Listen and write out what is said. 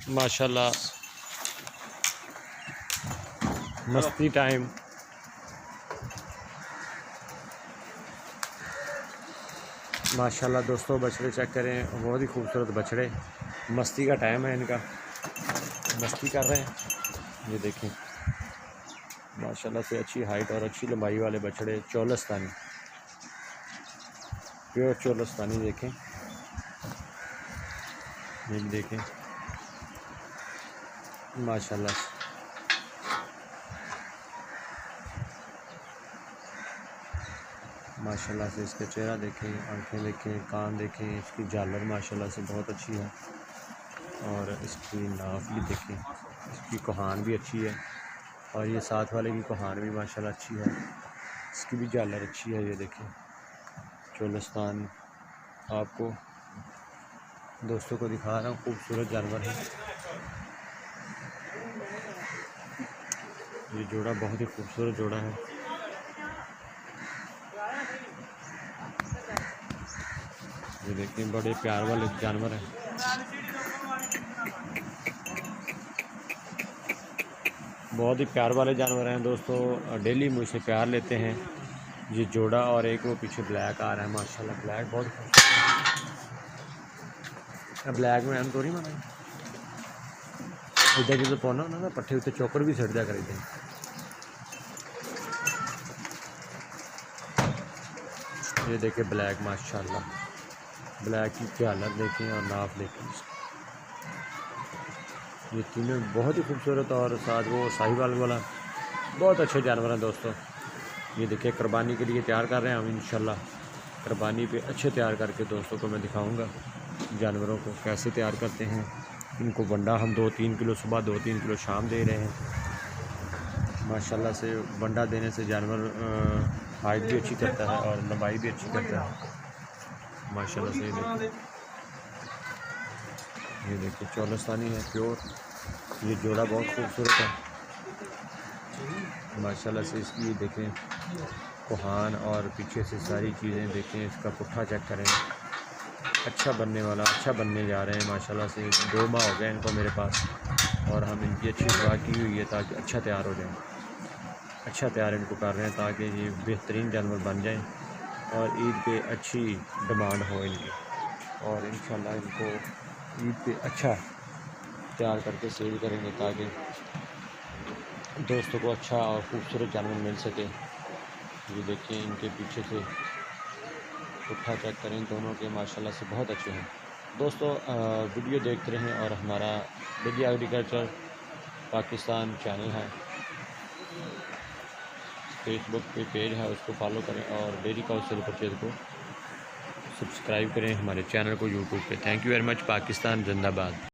माशाल्लाह मस्ती टाइम। माशाल्लाह दोस्तों बछड़े चेक करें, बहुत ही खूबसूरत बछड़े। मस्ती का टाइम है इनका, मस्ती कर रहे हैं। ये देखें माशाल्लाह से अच्छी हाइट और अच्छी लंबाई वाले बछड़े, चोलस्तानी, प्योर चोलस्तानी। देखें ये भी देखें माशाल्लाह माशाल्लाह से इसका चेहरा देखें, आंखें देखें, कान देखें, इसकी झालर माशाल्लाह से बहुत अच्छी है और इसकी नाक भी देखें, इसकी कोहान भी अच्छी है और ये साथ वाले की कोहान भी माशाल्लाह अच्छी है, इसकी भी झालर अच्छी है। ये देखें चोलस्तान आपको दोस्तों को दिखा रहा हूँ, खूबसूरत जानवर है। ये जोड़ा बहुत ही खूबसूरत जोड़ा है। ये देखिए बड़े प्यार वाले जानवर हैं। बहुत ही प्यार वाले जानवर हैं दोस्तों, डेली मुझसे प्यार लेते हैं। ये जोड़ा और एक वो पीछे ब्लैक आ रहा है माशाल्लाह, ब्लैक बहुत ब्लैक में हम तो नहीं माना इधर जो पौना होना ना पट्ठे उत्ते चौकर भी सड़ दिया करें। ये देखें ब्लैक माशाल्लाह, ब्लैक की झालर देखें और नाप देखें। ये तीनों बहुत ही खूबसूरत और साथ वो साहिवाल वाला बहुत अच्छे जानवर हैं दोस्तों। ये देखिए कुर्बानी के लिए तैयार कर रहे हैं हम, इंशाल्लाह कुर्बानी पे अच्छे तैयार करके दोस्तों को मैं दिखाऊंगा जानवरों को कैसे तैयार करते हैं। इनको बंडा हम 2-3 किलो सुबह, 2-3 किलो शाम दे रहे हैं। माशाल्लाह से बंडा देने से जानवर हाइट भी अच्छी करता है और लंबाई भी अच्छी करता है माशाल्लाह से। ये देखिए चोलस्तानी है प्योर। ये जोड़ा बहुत खूबसूरत है माशाल्लाह से। इसकी देखें कोहान और पीछे से सारी चीज़ें देखें, इसका पुट्ठा चेक करें, अच्छा बनने वाला, अच्छा बनने जा रहे हैं माशाल्लाह से। 2 माह हो गए इनको मेरे पास और हम इनकी अच्छी दुआ की हुई है ताकि अच्छा तैयार हो जाए। अच्छा तैयार इनको कर रहे हैं ताकि ये बेहतरीन जानवर बन जाएं और ईद पे अच्छी डिमांड हो इनकी, और इंशाल्लाह इनको ईद पे अच्छा तैयार करके सेल करेंगे ताकि दोस्तों को अच्छा और ख़ूबसूरत जानवर मिल सके। ये देखिए इनके पीछे से पुट्ठा चेक करें, दोनों के माशाल्लाह से बहुत अच्छे हैं दोस्तों। वीडियो देखते रहें और हमारा डेली एग्रीकल्चर पाकिस्तान चैनल है, फेसबुक पे पेज है, उसको फॉलो करें और डेली काउंसिल परचेज को सब्सक्राइब करें हमारे चैनल को यूट्यूब पे। Thank you very much. Pakistan जिंदाबाद।